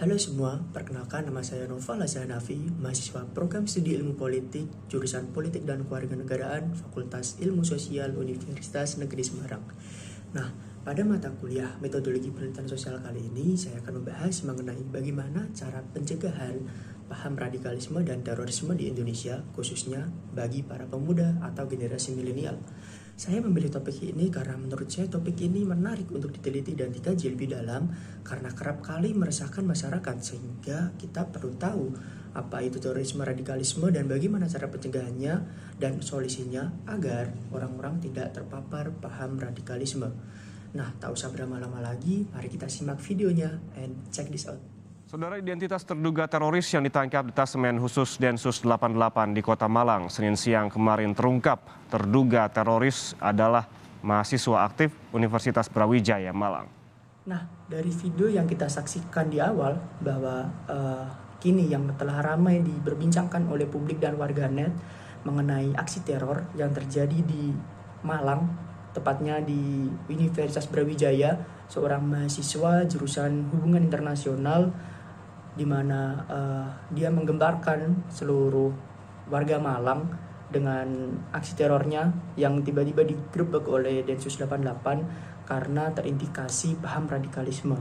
Halo semua, perkenalkan nama saya Nova Lazanafi, mahasiswa program studi ilmu politik, jurusan politik dan kewarganegaraan, Fakultas Ilmu Sosial Universitas Negeri Semarang. Nah, pada mata kuliah metodologi penelitian sosial kali ini, saya akan membahas mengenai bagaimana cara pencegahan paham radikalisme dan terorisme di Indonesia, khususnya bagi para pemuda atau generasi milenial. Saya memilih topik ini karena menurut saya topik ini menarik untuk diteliti dan dikaji lebih dalam karena kerap kali meresahkan masyarakat, sehingga kita perlu tahu apa itu terorisme radikalisme dan bagaimana cara pencegahannya dan solusinya agar orang-orang tidak terpapar paham radikalisme. Nah, tak usah berlama-lama lagi, mari kita simak videonya and check this out. Saudara, identitas terduga teroris yang ditangkap di Tasemen Khusus Densus 88 di Kota Malang Senin siang kemarin terungkap. Terduga teroris adalah mahasiswa aktif Universitas Brawijaya Malang. Nah, dari video yang kita saksikan di awal bahwa kini yang telah ramai diperbincangkan oleh publik dan warganet mengenai aksi teror yang terjadi di Malang, tepatnya di Universitas Brawijaya, seorang mahasiswa jurusan Hubungan Internasional di mana dia menggembarkan seluruh warga Malang dengan aksi terornya yang tiba-tiba digerebek oleh Densus 88 karena terindikasi paham radikalisme.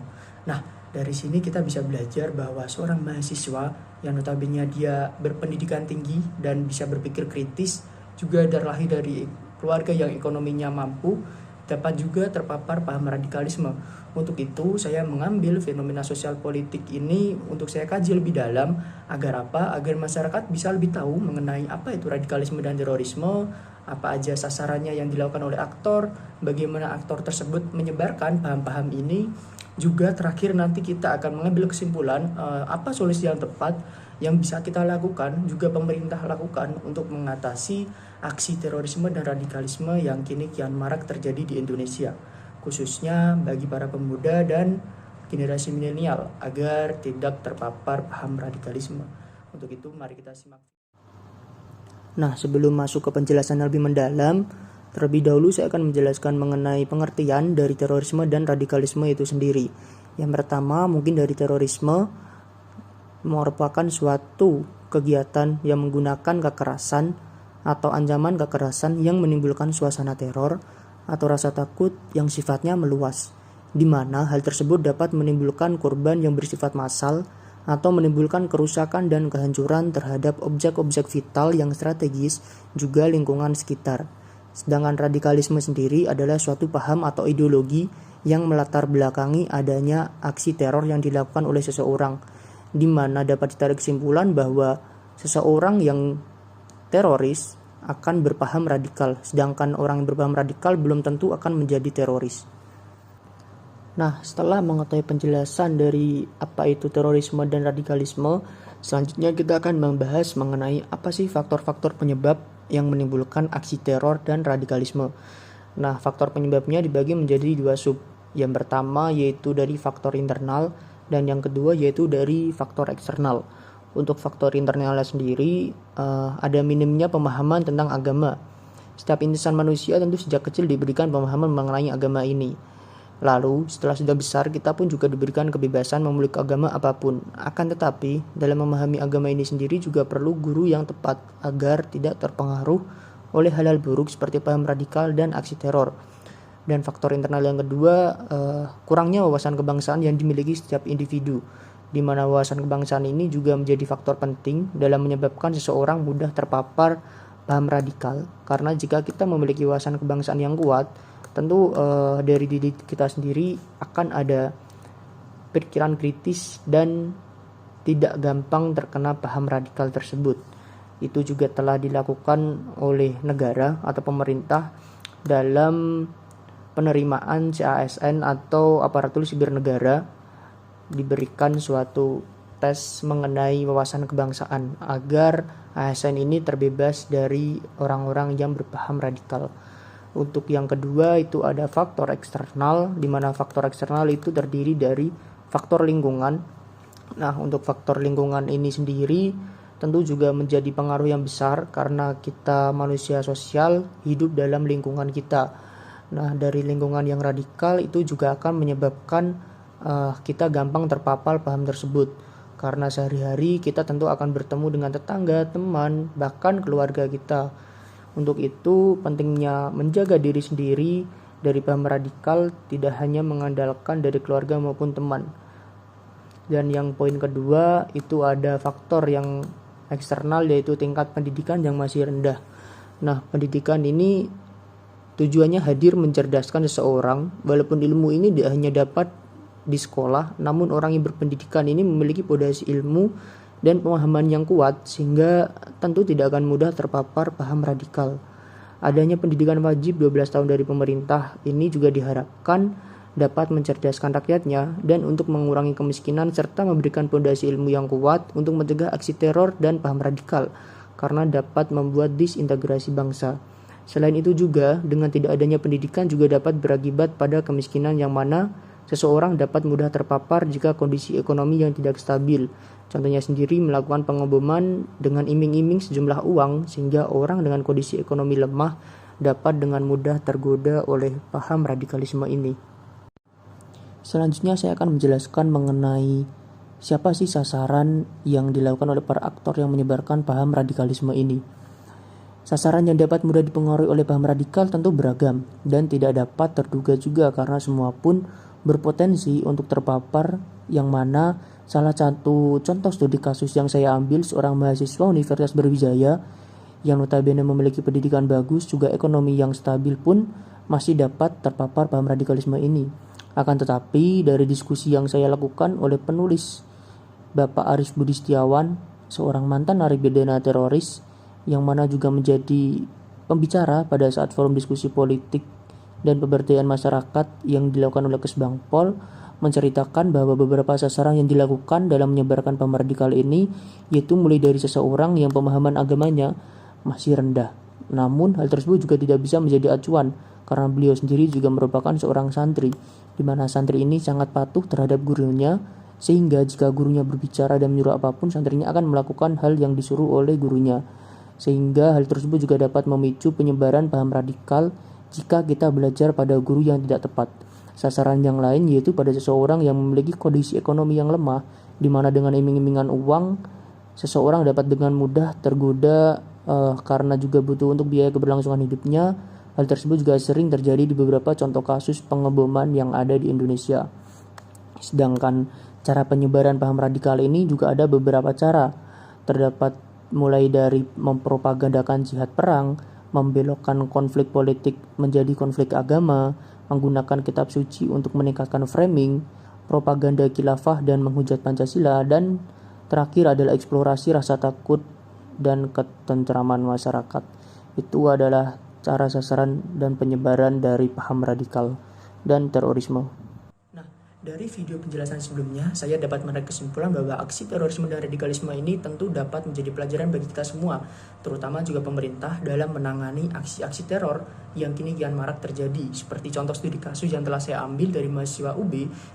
Nah, dari sini kita bisa belajar bahwa seorang mahasiswa yang notabene dia berpendidikan tinggi dan bisa berpikir kritis, juga terlahir dari keluarga yang ekonominya mampu, dapat juga terpapar paham radikalisme. Untuk itu saya mengambil fenomena sosial politik ini untuk saya kaji lebih dalam agar apa? Agar masyarakat bisa lebih tahu mengenai apa itu radikalisme dan terorisme, apa aja sasarannya yang dilakukan oleh aktor, bagaimana aktor tersebut menyebarkan paham-paham ini. Juga terakhir nanti kita akan mengambil kesimpulan apa solusi yang tepat yang bisa kita lakukan, juga pemerintah lakukan untuk mengatasi aksi terorisme dan radikalisme yang kini kian marak terjadi di Indonesia, khususnya bagi para pemuda dan generasi milenial agar tidak terpapar paham radikalisme. Untuk itu mari kita simak. Nah, sebelum masuk ke penjelasan lebih mendalam, terlebih dahulu saya akan menjelaskan mengenai pengertian dari terorisme dan radikalisme itu sendiri. Yang pertama, mungkin dari terorisme merupakan suatu kegiatan yang menggunakan kekerasan atau ancaman kekerasan yang menimbulkan suasana teror atau rasa takut yang sifatnya meluas, di mana hal tersebut dapat menimbulkan korban yang bersifat massal atau menimbulkan kerusakan dan kehancuran terhadap objek-objek vital yang strategis, juga lingkungan sekitar. Sedangkan radikalisme sendiri adalah suatu paham atau ideologi yang melatar belakangi adanya aksi teror yang dilakukan oleh seseorang, di mana dapat ditarik kesimpulan bahwa seseorang yang teroris akan berpaham radikal, sedangkan orang yang berpaham radikal belum tentu akan menjadi teroris. Nah, setelah mengetahui penjelasan dari apa itu terorisme dan radikalisme, selanjutnya kita akan membahas mengenai apa sih faktor-faktor penyebab yang menimbulkan aksi teror dan radikalisme. Nah, faktor penyebabnya dibagi menjadi dua sub. Yang pertama yaitu dari faktor internal dan yang kedua yaitu dari faktor eksternal. Untuk faktor internalnya sendiri ada minimnya pemahaman tentang agama. Setiap insan manusia tentu sejak kecil diberikan pemahaman mengenai agama ini. Lalu setelah sudah besar kita pun juga diberikan kebebasan memeluk agama apapun. Akan tetapi dalam memahami agama ini sendiri juga perlu guru yang tepat agar tidak terpengaruh oleh hal-hal buruk seperti paham radikal dan aksi teror. Dan faktor internal yang kedua, kurangnya wawasan kebangsaan yang dimiliki setiap individu, di mana wawasan kebangsaan ini juga menjadi faktor penting dalam menyebabkan seseorang mudah terpapar paham radikal. Karena jika kita memiliki wawasan kebangsaan yang kuat, tentu dari diri kita sendiri akan ada pikiran kritis dan tidak gampang terkena paham radikal tersebut. Itu juga telah dilakukan oleh negara atau pemerintah dalam penerimaan CASN atau aparatur sipil negara, diberikan suatu tes mengenai wawasan kebangsaan agar ASN ini terbebas dari orang-orang yang berpaham radikal. Untuk yang kedua itu ada faktor eksternal, di mana faktor eksternal itu terdiri dari faktor lingkungan. Nah, untuk faktor lingkungan ini sendiri tentu juga menjadi pengaruh yang besar karena kita manusia sosial hidup dalam lingkungan kita. Nah, dari lingkungan yang radikal itu juga akan menyebabkan kita gampang terpapar paham tersebut. Karena sehari-hari kita tentu akan bertemu dengan tetangga, teman, bahkan keluarga kita. Untuk itu pentingnya menjaga diri sendiri dari paham radikal tidak hanya mengandalkan dari keluarga maupun teman. Dan yang poin kedua itu ada faktor yang eksternal, yaitu tingkat pendidikan yang masih rendah. Nah, pendidikan ini tujuannya hadir mencerdaskan seseorang, walaupun ilmu ini tidak hanya dapat di sekolah, namun orang yang berpendidikan ini memiliki fondasi ilmu dan pemahaman yang kuat sehingga tentu tidak akan mudah terpapar paham radikal. Adanya pendidikan wajib 12 tahun dari pemerintah ini juga diharapkan dapat mencerdaskan rakyatnya dan untuk mengurangi kemiskinan serta memberikan fondasi ilmu yang kuat untuk mencegah aksi teror dan paham radikal karena dapat membuat disintegrasi bangsa. Selain itu juga dengan tidak adanya pendidikan juga dapat berakibat pada kemiskinan yang mana seseorang dapat mudah terpapar jika kondisi ekonomi yang tidak stabil. Contohnya sendiri melakukan pengeboman dengan iming-iming sejumlah uang sehingga orang dengan kondisi ekonomi lemah dapat dengan mudah tergoda oleh paham radikalisme ini. Selanjutnya saya akan menjelaskan mengenai siapa sih sasaran yang dilakukan oleh para aktor yang menyebarkan paham radikalisme ini. Sasaran yang dapat mudah dipengaruhi oleh paham radikal tentu beragam dan tidak dapat terduga juga karena semua pun berpotensi untuk terpapar, yang mana salah satu contoh studi kasus yang saya ambil seorang mahasiswa Universitas Brawijaya yang notabene memiliki pendidikan bagus juga ekonomi yang stabil pun masih dapat terpapar paham radikalisme ini. Akan tetapi dari diskusi yang saya lakukan oleh penulis Bapak Aris Budi Setiawan, seorang mantan narapidana teroris yang mana juga menjadi pembicara pada saat forum diskusi politik dan pemberdayaan masyarakat yang dilakukan oleh Kesbangpol, menceritakan bahwa beberapa sasaran yang dilakukan dalam menyebarkan paham radikal ini yaitu mulai dari seseorang yang pemahaman agamanya masih rendah. Namun hal tersebut juga tidak bisa menjadi acuan karena beliau sendiri juga merupakan seorang santri, di mana santri ini sangat patuh terhadap gurunya sehingga jika gurunya berbicara dan menyuruh apapun, santrinya akan melakukan hal yang disuruh oleh gurunya. Sehingga hal tersebut juga dapat memicu penyebaran paham radikal jika kita belajar pada guru yang tidak tepat. Sasaran yang lain yaitu pada seseorang yang memiliki kondisi ekonomi yang lemah, di mana dengan iming-imingan uang, seseorang dapat dengan mudah tergoda karena juga butuh untuk biaya keberlangsungan hidupnya. Hal tersebut juga sering terjadi di beberapa contoh kasus pengeboman yang ada di Indonesia. Sedangkan cara penyebaran paham radikal ini juga ada beberapa cara. Terdapat mulai dari mempropagandakan jihad perang, membelokkan konflik politik menjadi konflik agama, menggunakan kitab suci untuk meningkatkan framing, propaganda khilafah dan menghujat Pancasila, dan terakhir adalah eksplorasi rasa takut dan ketentraman masyarakat. Itu adalah cara sasaran dan penyebaran dari paham radikal dan terorisme. Dari video penjelasan sebelumnya, saya dapat menarik kesimpulan bahwa aksi terorisme dan radikalisme ini tentu dapat menjadi pelajaran bagi kita semua, terutama juga pemerintah dalam menangani aksi-aksi teror yang kini kian marak terjadi. Seperti contoh studi kasus yang telah saya ambil dari mahasiswa UB,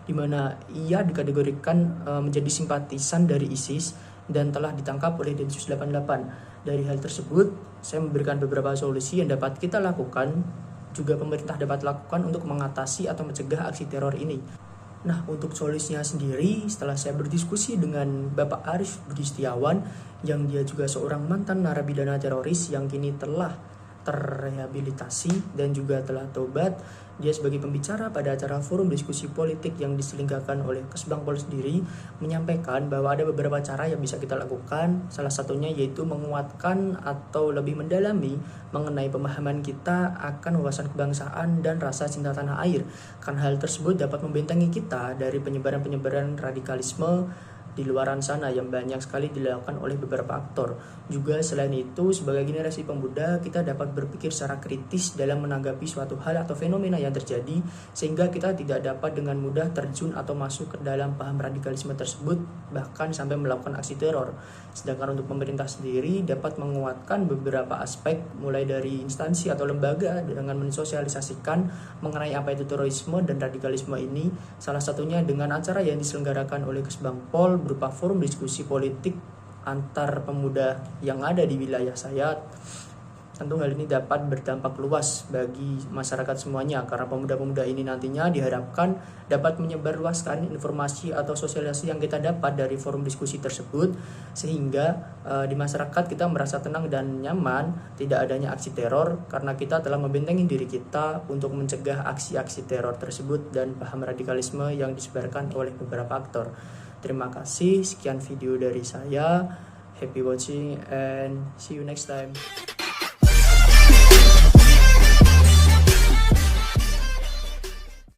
di mana ia dikategorikan menjadi simpatisan dari ISIS dan telah ditangkap oleh Densus 88. Dari hal tersebut, saya memberikan beberapa solusi yang dapat kita lakukan, juga pemerintah dapat lakukan untuk mengatasi atau mencegah aksi teror ini. Nah, untuk solusinya sendiri, setelah saya berdiskusi dengan Bapak Aris Budi Setiawan, yang dia juga seorang mantan narapidana teroris yang kini telah terrehabilitasi dan juga telah tobat, dia sebagai pembicara pada acara forum diskusi politik yang diselenggarakan oleh Kesbangpol sendiri, menyampaikan bahwa ada beberapa cara yang bisa kita lakukan. Salah satunya yaitu menguatkan atau lebih mendalami mengenai pemahaman kita akan wawasan kebangsaan dan rasa cinta tanah air. Karena hal tersebut dapat membentengi kita dari penyebaran-penyebaran radikalisme di luaran sana yang banyak sekali dilakukan oleh beberapa aktor. Juga selain itu, sebagai generasi pemuda, kita dapat berpikir secara kritis dalam menanggapi suatu hal atau fenomena yang terjadi, sehingga kita tidak dapat dengan mudah terjun atau masuk ke dalam paham radikalisme tersebut, bahkan sampai melakukan aksi teror. Sedangkan untuk pemerintah sendiri dapat menguatkan beberapa aspek, mulai dari instansi atau lembaga dengan mensosialisasikan mengenai apa itu terorisme dan radikalisme ini, salah satunya dengan acara yang diselenggarakan oleh Kesbangpol berupa forum diskusi politik antar pemuda yang ada di wilayah saya. tentu hal ini dapat berdampak luas bagi masyarakat semuanya, karena pemuda-pemuda ini nantinya diharapkan dapat menyebarluaskan informasi atau sosialisasi yang kita dapat dari forum diskusi tersebut, sehingga di masyarakat kita merasa tenang dan nyaman tidak adanya aksi teror, karena kita telah membentengi diri kita untuk mencegah aksi-aksi teror tersebut dan paham radikalisme yang disebarkan oleh beberapa aktor. Terima kasih, sekian video dari saya. Happy watching and see you next time.